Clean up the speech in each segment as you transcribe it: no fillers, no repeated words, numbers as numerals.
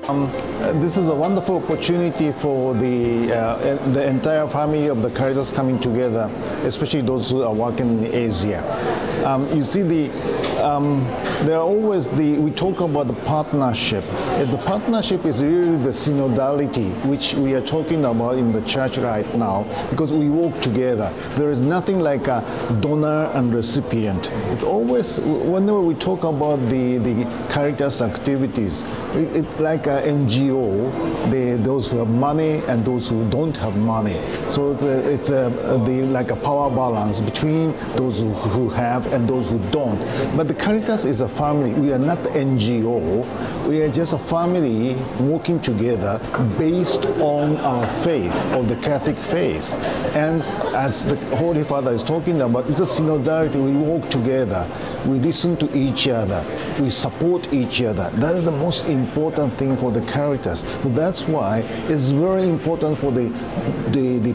This is a wonderful opportunity for the entire family of the Caritas coming together, especially those who are working in Asia. You see, there are always we talk about the partnership. The partnership is really the synodality, which we are talking about in the church right now, because we work together. There is nothing like a donor and recipient. It's always, whenever we talk about the Caritas activities, it's like an NGO, those who have money and those who don't have money. So it's like a power balance between those who have and those who don't. But the Caritas is a family. We are not NGO. We are just a family working together based on our faith, of the Catholic faith. And as the Holy Father is talking about, it's a synodality. We work together. We listen to each other. We support each other. That is the most important thing for the Caritas. So that's why it's very important for the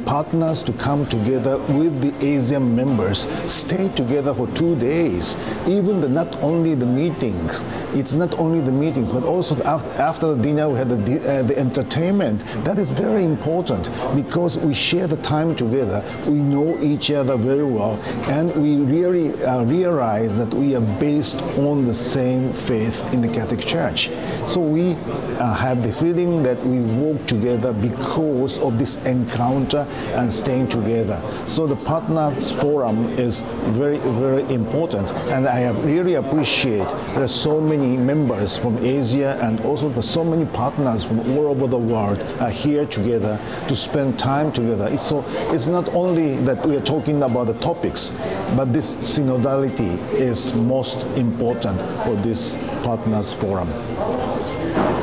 partners to come together with the Asian members, stay together for 2 days. Even not only the meetings, it's not only the meetings, but also after the dinner we had the entertainment. That is very important because we share the time together. We know each other very well, and we really realize that we are based on the same faith in the Catholic Church. So we have the feeling that we work together because of this encounter and staying together. So the Partners Forum is very, very important, and I really appreciate there are so many members from Asia, and also there's so many partners from all over the world are here together to spend time together. So it's not only that we are talking about the topics, but this synodality is most important for this Partners Forum.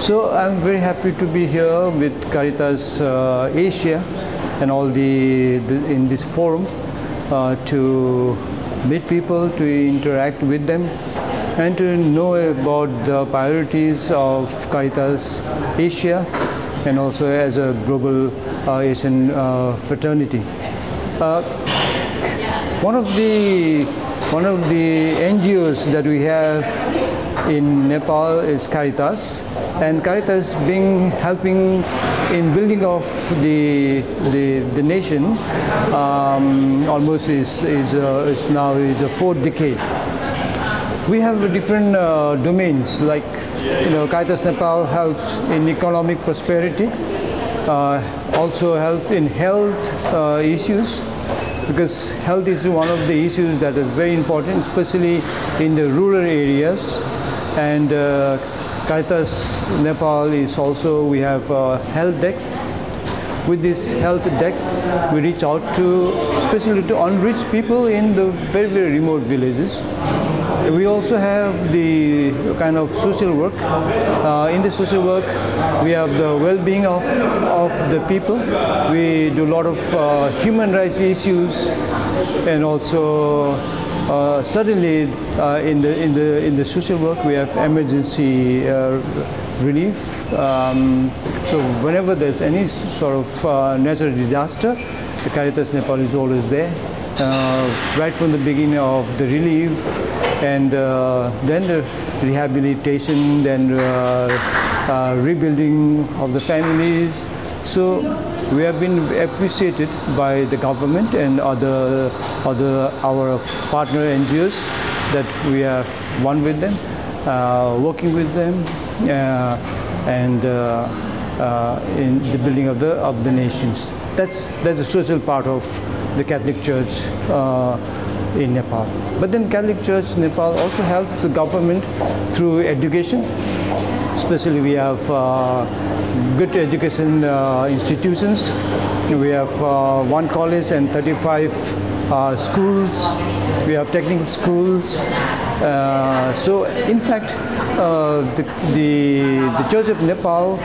So I'm very happy to be here with Caritas Asia and all in this forum to meet people, to interact with them, and to know about the priorities of Caritas Asia and also as a global Asian fraternity. One of the NGOs that we have in Nepal is Caritas, and Caritas helping in building of the nation almost is now a fourth decade. We have different domains, like Caritas Nepal helps in economic prosperity, also help in health issues, because health is one of the issues that is very important, especially in the rural areas. And Caritas Nepal is also, we have health desks. With these health desks, we reach out to, especially to unreached people in the very, very remote villages. We also have the kind of social work. In the social work, we have the well-being of the people. We do a lot of human rights issues, and also certainly in the social work we have emergency relief. So whenever there's any sort of natural disaster, the Caritas Nepal is always there, right from the beginning of the relief, and then the rehabilitation, then rebuilding of the families. So we have been appreciated by the government and our partner NGOs that we are one with them, working with them, and in the building of the nations. That's the social part of the Catholic Church in Nepal. But then Catholic Church Nepal also helps the government through education. Especially we have good education institutions. We have one college and 35 schools. We have technical schools. So in fact, the Church of Nepal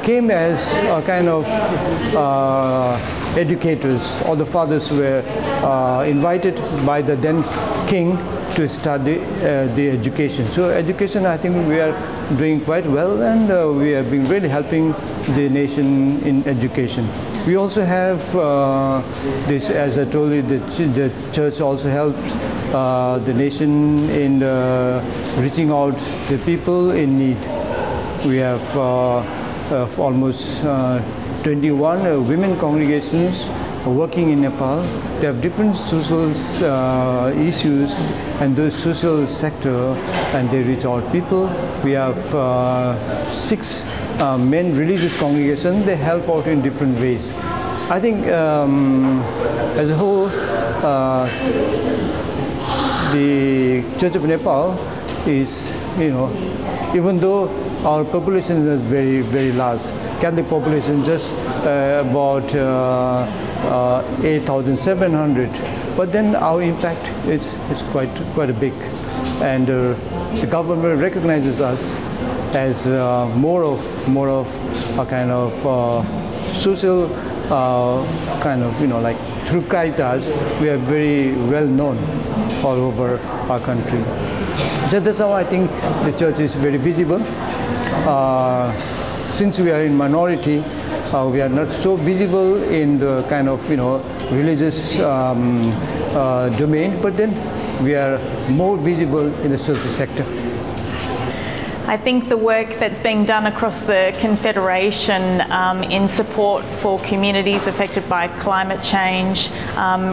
came as a kind of educators. All the fathers were invited by the then king to start the education. So education, I think we are doing quite well, and we have been really helping the nation in education. We also have this, as I told you, the church also helps the nation in reaching out to people in need. We have almost 21 women congregations working in Nepal. They have different social issues and those social sector, and they reach out people. We have 6 main religious congregations. They help out in different ways. I think as a whole, the Church of Nepal is, even though our population is very, very large, Catholic population just about 8,700, but then our impact is quite a big, and the government recognizes us as more of a kind of social kind of, like through Caritas, we are very well known all over our country. So that's how I think the church is very visible. Since we are in minority, we are not so visible in the kind of religious domain, but then we are more visible in the social sector. I think the work that's being done across the Confederation in support for communities affected by climate change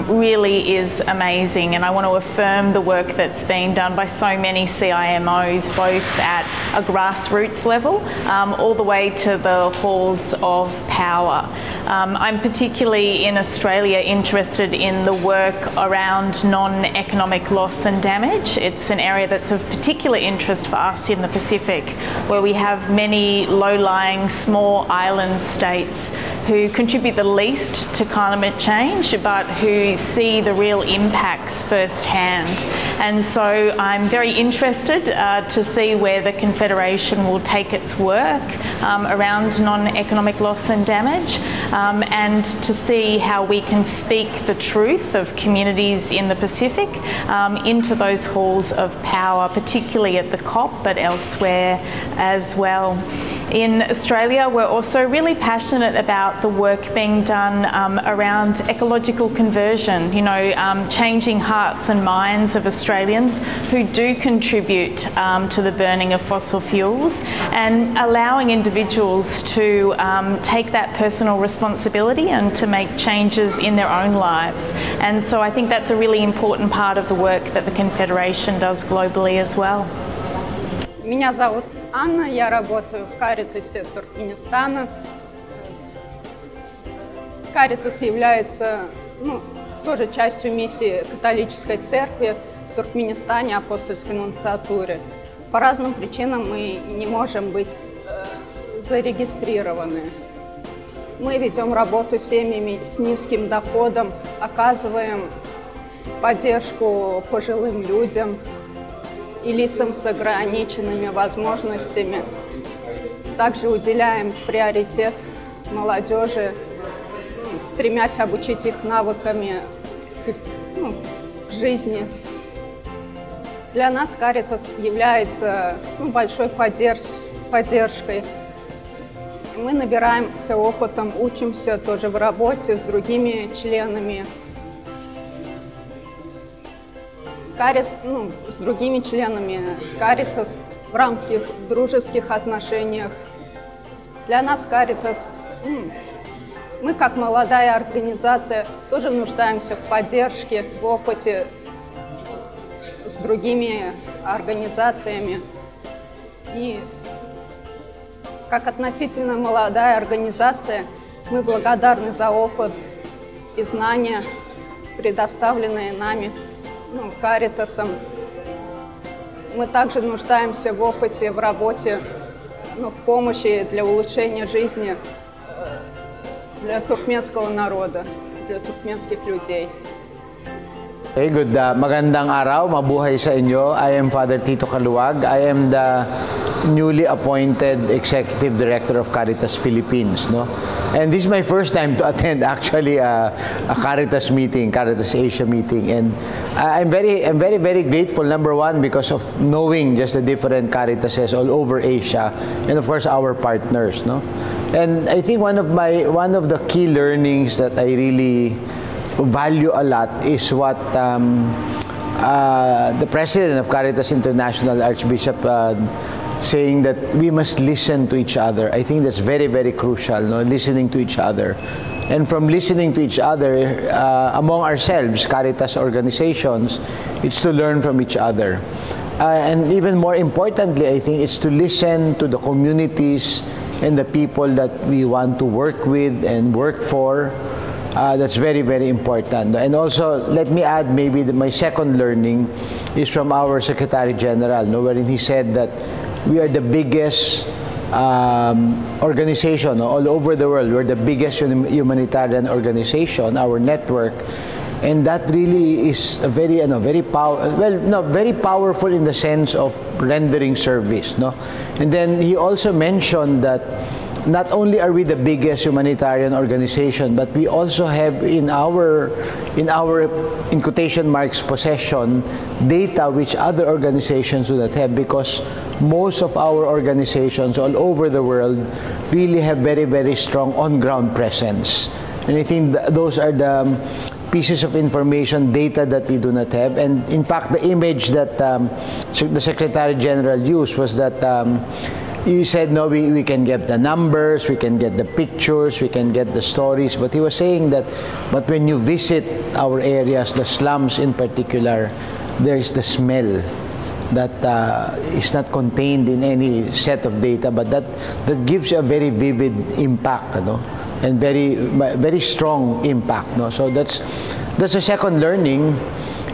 really is amazing, and I want to affirm the work that's being done by so many CIMOs, both at a grassroots level all the way to the halls of power. I'm particularly in Australia interested in the work around non-economic loss and damage. It's an area that's of particular interest for us in the Pacific, where we have many low-lying small island states who contribute the least to climate change but who see the real impacts firsthand. And so I'm very interested to see where the Confederation will take its work around non-economic loss and damage, and to see how we can speak the truth of communities in the Pacific into those halls of power, particularly at the COP but elsewhere as well. In Australia, we're also really passionate about the work being done around ecological conversion, changing hearts and minds of Australians who do contribute to the burning of fossil fuels, and allowing individuals to take that personal responsibility and to make changes in their own lives. And so I think that's a really important part of the work that the Confederation does globally as well. Меня зовут Анна, я работаю в Caritas Туркменистана. Caritas является тоже частью миссии католической церкви в Туркменистане, апостольской нунциатуре. По разным причинам мы не можем быть зарегистрированы. Мы ведем работу с семьями с низким доходом, оказываем поддержку пожилым людям и лицам с ограниченными возможностями. Также уделяем приоритет молодежи, стремясь обучить их навыками жизни. Для нас Caritas является большой поддержкой. Мы набираемся опытом, учимся тоже в работе с другими членами. С другими членами Caritas в рамках дружеских отношениях. Для нас Caritas, мы как молодая организация тоже нуждаемся в поддержке, в опыте с другими организациями. И как относительно молодая организация, мы благодарны за опыт и знания, предоставленные нами, Caritas'ом. Мы также нуждаемся в опыте, в работе, в помощи для улучшения жизни для туркменского народа, для туркменских людей. Hey, good. Magandang araw, mabuhay sa inyo. I am Father Tito Caluag. I am the newly appointed Executive Director of Caritas Philippines. And this is my first time to attend actually a Caritas meeting, Caritas Asia meeting. And I'm very grateful, number one, because of knowing just the different Caritases all over Asia, and of course our partners. And I think one of the key learnings that I really value a lot is what the president of Caritas International, Archbishop saying that we must listen to each other. I think that's very, very crucial, no? Listening to each other. And from listening to each other, among ourselves, Caritas organizations, it's to learn from each other. And even more importantly, I think it's to listen to the communities and the people that we want to work with and work for. That's very, very important. And also, let me add maybe my second learning is from our Secretary General, no, wherein he said that we are the biggest organization all over the world. We're the biggest humanitarian organization, our network. And that really is a very, very powerful in the sense of rendering service, no. And then he also mentioned that not only are we the biggest humanitarian organization, but we also have in our in quotation marks possession data which other organizations do not have, because most of our organizations all over the world really have very, very strong on-ground presence. And I think those are the pieces of information, data that we do not have. And in fact, the image that the Secretary General used was that you said, no, we can get the numbers, we can get the pictures, we can get the stories, but he was saying that, but when you visit our areas, the slums in particular, there is the smell that is not contained in any set of data, but that gives you a very vivid impact, you know, and very strong impact, no? So that's the second learning.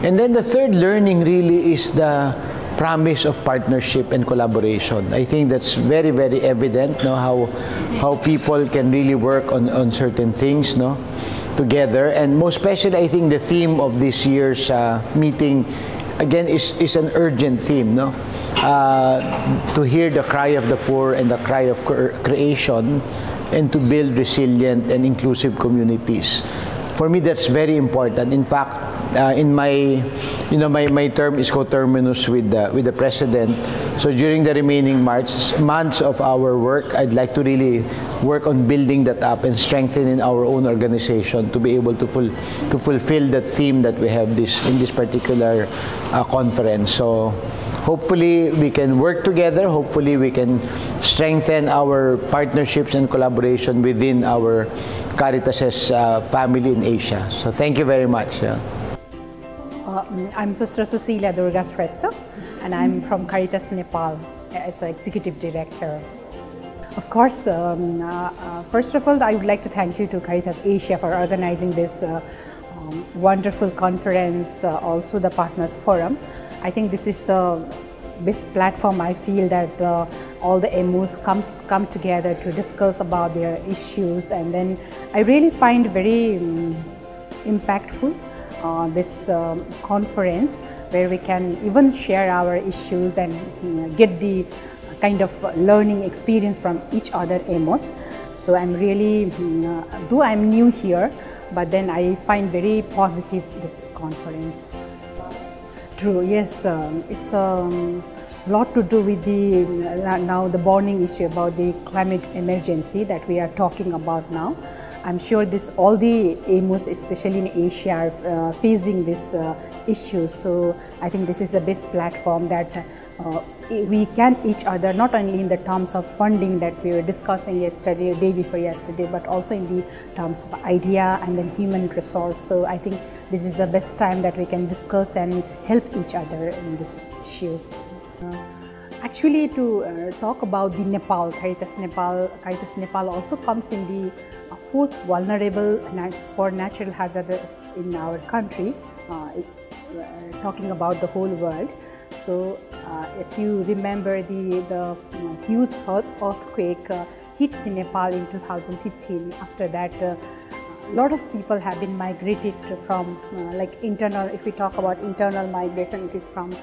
And then the third learning really is the promise of partnership and collaboration. I think that's very, very evident, no, how people can really work on certain things, no, together. And most especially, I think the theme of this year's meeting again is an urgent theme, no, to hear the cry of the poor and the cry of creation, and to build resilient and inclusive communities. For me, that's very important. In fact, in my term is coterminous with the President. So during the remaining months of our work, I'd like to really work on building that up and strengthening our own organization to be able to fulfill the theme that we have in this particular conference. So hopefully we can work together. Hopefully we can strengthen our partnerships and collaboration within our Caritas family in Asia. So thank you very much. I'm Sister Cecilia Durga Shreshta, and I'm from Caritas Nepal as an executive director. Of course, first of all, I would like to thank you to Caritas Asia for organizing this wonderful conference, also the Partners Forum. I think this is the best platform. I feel that all the MOs come together to discuss about their issues, and then I really find very impactful this conference, where we can even share our issues and get the kind of learning experience from each other MOs. So I'm really, though I'm new here, but then I find very positive this conference. True, yes, it's a lot to do with the now the burning issue about the climate emergency that we are talking about now. I'm sure all the MOs, especially in Asia, are facing this issue. So I think this is the best platform that we can each other, not only in the terms of funding that we were discussing yesterday, day before yesterday, but also in the terms of idea and then human resource. So I think this is the best time that we can discuss and help each other in this issue. Actually, to talk about the Nepal, Caritas Nepal also comes in the fourth vulnerable for natural hazards in our country, talking about the whole world. So, as you remember, the huge earthquake hit Nepal in 2015. After that, a lot of people have been migrated from like internal. If we talk about internal migration, it is from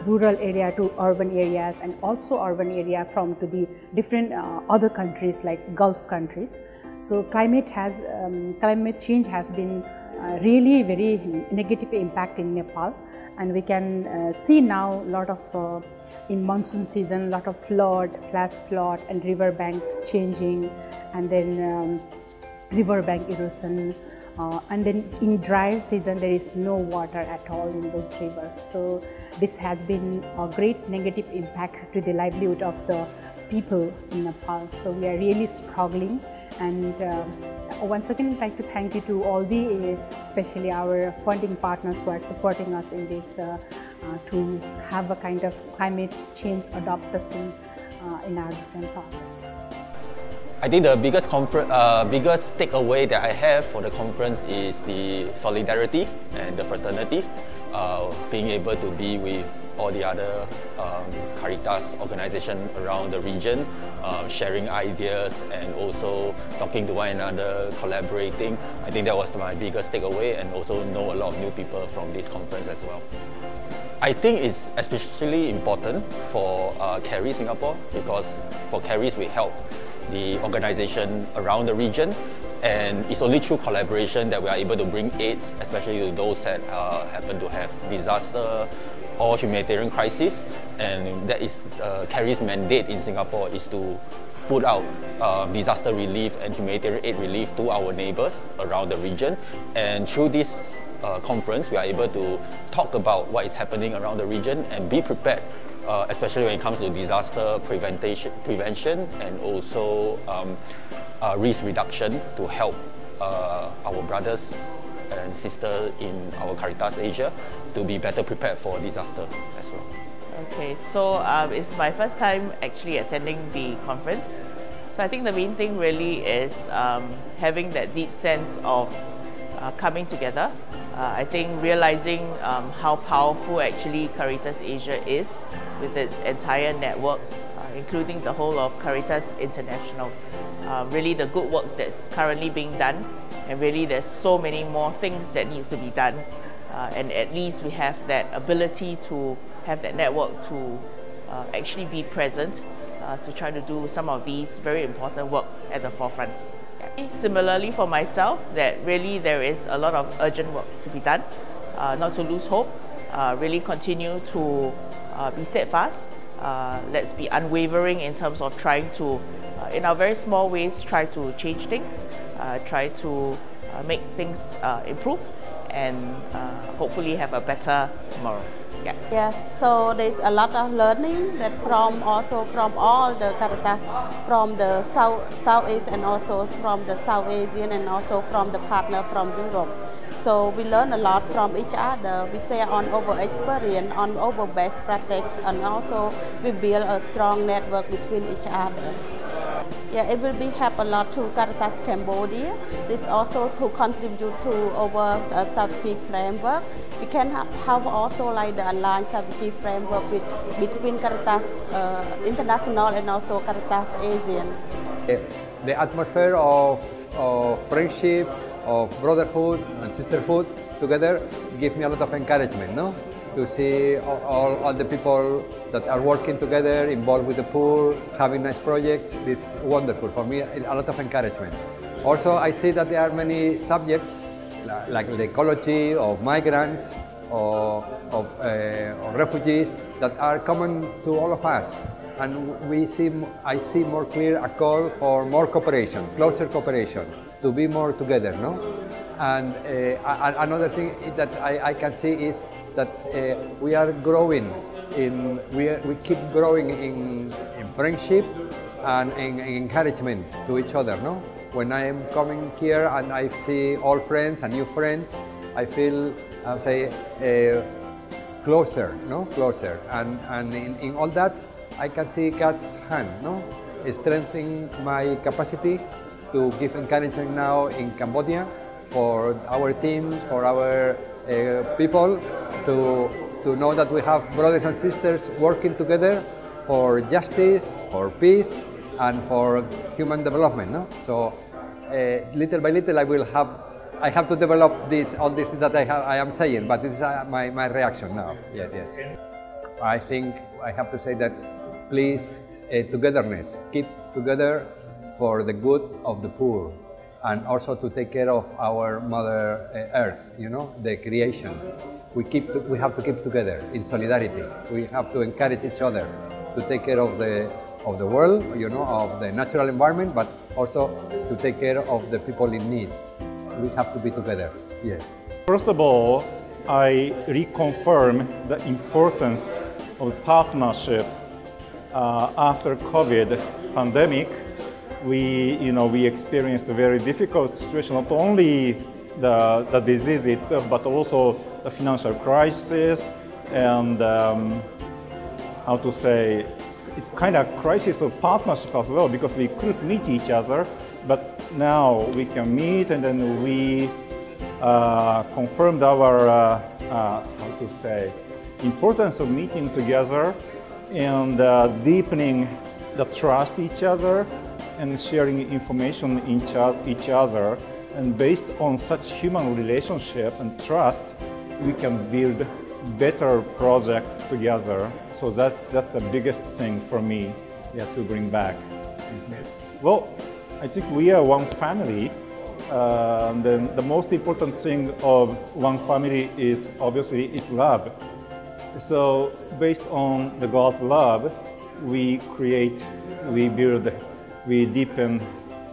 rural area to urban areas, and also urban area to the different other countries like Gulf countries. So climate change has been really very negative impact in Nepal, and we can see now a lot of in monsoon season, a lot of flash flood and river bank changing, and then river bank erosion, And then in dry season there is no water at all in those rivers. So this has been a great negative impact to the livelihood of the people in Nepal. So we are really struggling, and once again I'd like to thank you to all the, especially our funding partners who are supporting us in this to have a kind of climate change adaptation in our different process. I think the biggest takeaway that I have for the conference is the solidarity and the fraternity, being able to be with all the other Caritas organizations around the region, sharing ideas and also talking to one another, collaborating. I think that was my biggest takeaway, and also know a lot of new people from this conference as well. I think it's especially important for CHARIS Singapore, because for CHARIS we help the organization around the region, and it's only through collaboration that we are able to bring aids, especially to those that happen to have disaster or humanitarian crisis. And that is CHARIS' mandate in Singapore, is to put out disaster relief and humanitarian aid relief to our neighbors around the region. And through this conference, we are able to talk about what is happening around the region and be prepared, especially when it comes to disaster prevention and also risk reduction, to help our brothers and sisters in our Caritas Asia to be better prepared for disaster as well. Okay, so it's my first time actually attending the conference. So I think the main thing really is having that deep sense of coming together. I think realizing how powerful actually Caritas Asia is with its entire network, including the whole of Caritas International. Really the good works that's currently being done, and really there's so many more things that needs to be done. And at least we have that ability to have that network to actually be present to try to do some of these very important work at the forefront. Similarly for myself, that really there is a lot of urgent work to be done, not to lose hope, really continue to be steadfast. Let's be unwavering in terms of trying to, in our very small ways, try to change things, try to make things improve, and hopefully have a better tomorrow. Yeah. Yes, so there's a lot of learning that from all the Caritas, from the Southeast and also from the South Asian, and also from the partner from Europe. So we learn a lot from each other. We share on our experience, on our best practice, and also we build a strong network between each other. Yeah, it will be help a lot to Caritas Cambodia. It's also to contribute to our strategic framework. We can have also like the aligned strategic framework between Caritas International and also Caritas Asian. The atmosphere of friendship, of brotherhood and sisterhood together give me a lot of encouragement, no? To see all the people that are working together, involved with the poor, having nice projects. It's wonderful for me, a lot of encouragement. Also, I see that there are many subjects like the ecology of migrants or of refugees that are common to all of us. And I see more clear a call for more cooperation, closer cooperation, to be more together, no? And another thing that I can see is that we are growing we keep growing in friendship and in encouragement to each other, no? When I am coming here and I see old friends and new friends, I feel, closer, no? Closer. And in all that, I can see God's hand, no? Strengthening my capacity to give encouragement now in Cambodia for our teams, for our people, to know that we have brothers and sisters working together for justice, for peace, and for human development. No? So little by little, I have to develop all this that I am saying, but it's my reaction now. Yes, yes. I think I have to say that, please, togetherness, keep together for the good of the poor, and also to take care of our Mother Earth, you know, the creation. We have to keep together in solidarity. We have to encourage each other to take care of the world, you know, of the natural environment, but also to take care of the people in need. we have to be together. Yes. First of all, I reconfirm the importance of partnership after COVID pandemic. We experienced a very difficult situation, not only the disease itself, but also the financial crisis and how to say, it's kind of crisis of partnership as well, because we couldn't meet each other, but now we can meet, and then we confirmed our how to say, importance of meeting together and deepening the trust each other and sharing information each other. And based on such human relationship and trust, we can build better projects together. So that's the biggest thing for me, to bring back. Well, I think we are one family. And then the most important thing of one family is obviously love. So based on the God's love, we create, we build, we deepen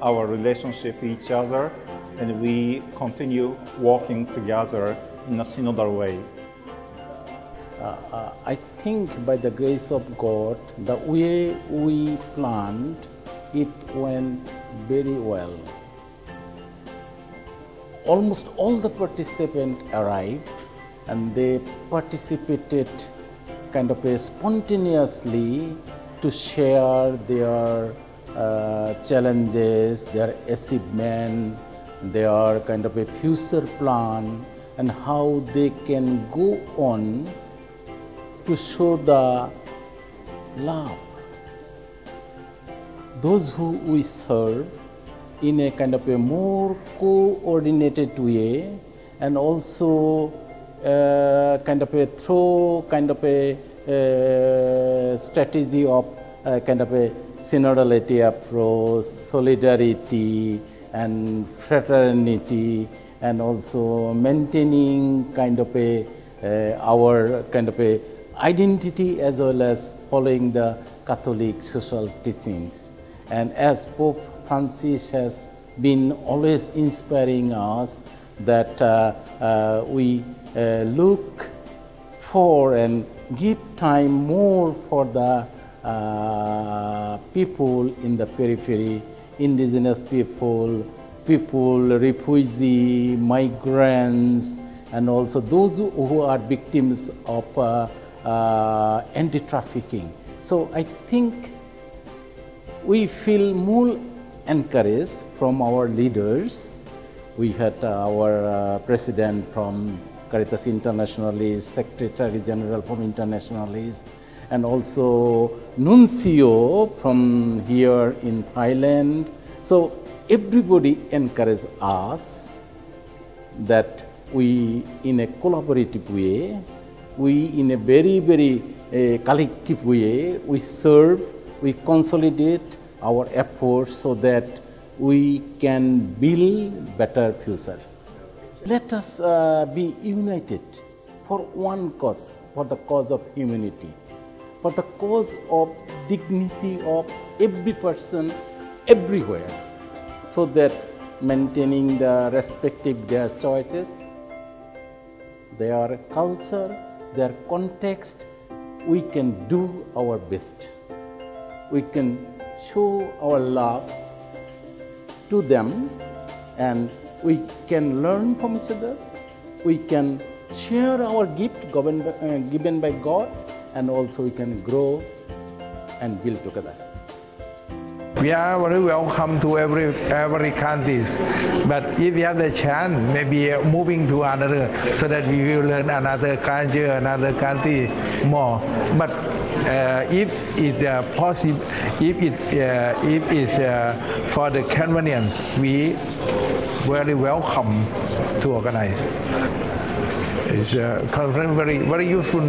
our relationship with each other, and we continue walking together in a synodal way. I think by the grace of God, the way we planned, it went very well. Almost all the participants arrived, and they participated kind of spontaneously to share their challenges, their achievement, their kind of a future plan, and how they can go on to show the love. Those who we serve in a kind of a more coordinated way, and also kind of a through kind of a strategy of kind of a synodality approach, solidarity and fraternity, and also maintaining kind of a our kind of a identity as well as following the Catholic social teachings. And as Pope Francis has been always inspiring us, that we look for and give time more for the people in the periphery, indigenous people, refugee, migrants, and also those who are victims of anti-trafficking. So I think we feel more encouraged from our leaders. We had our president from Caritas Internationalis, Secretary General from Internationalis, and also Nuncio from here in Thailand. So everybody encouraged us that we, in a collaborative way, we in a very, very collective way, we serve, we consolidate our efforts so that we can build better future. Let us be united for one cause, for the cause of humanity, for the cause of dignity of every person everywhere, so that maintaining the respective their choices, their culture, their context, we can do our best. We can show our love to them, and we can learn from each other. We can share our gift given by God, and also we can grow and build together. We are very welcome to every countries, but if we have the chance, maybe moving to another, so that we will learn another culture, another country more. But if it's possible, if it's for the convenience, we very welcome to organize. It's a conference very useful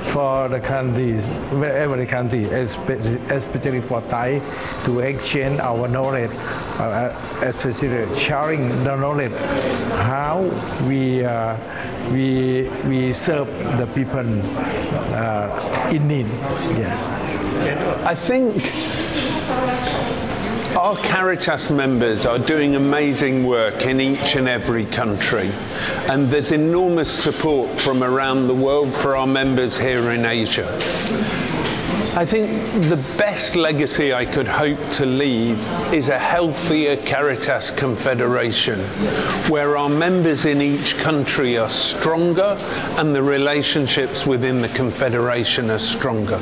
for the countries, every country, especially for Thai, to exchange our knowledge, especially sharing the knowledge, how we serve the people in need. Yes. I think Our Caritas members are doing amazing work in each and every country, and there's enormous support from around the world for our members here in Asia. I think the best legacy I could hope to leave is a healthier Caritas Confederation, where our members in each country are stronger and the relationships within the Confederation are stronger.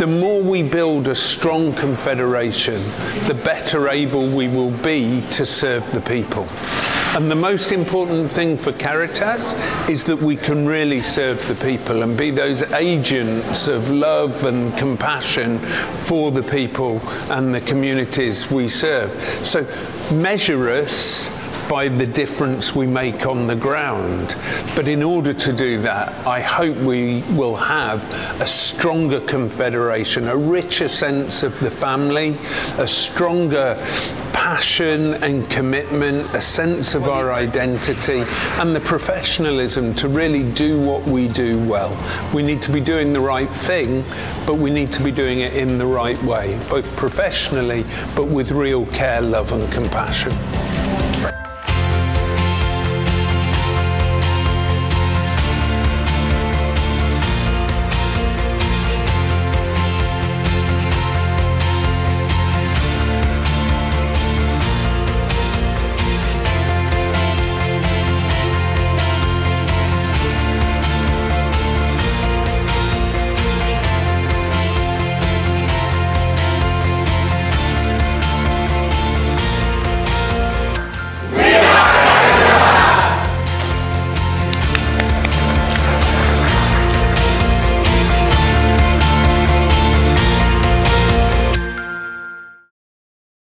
The more we build a strong Confederation, the better able we will be to serve the people. And the most important thing for Caritas is that we can really serve the people and be those agents of love and compassion for the people and the communities we serve. So measure us by the difference we make on the ground. But in order to do that, I hope we will have a stronger confederation, a richer sense of the family, a stronger passion and commitment, a sense of our identity, and the professionalism to really do what we do well. We need to be doing the right thing, but we need to be doing it in the right way, both professionally, but with real care, love, and compassion.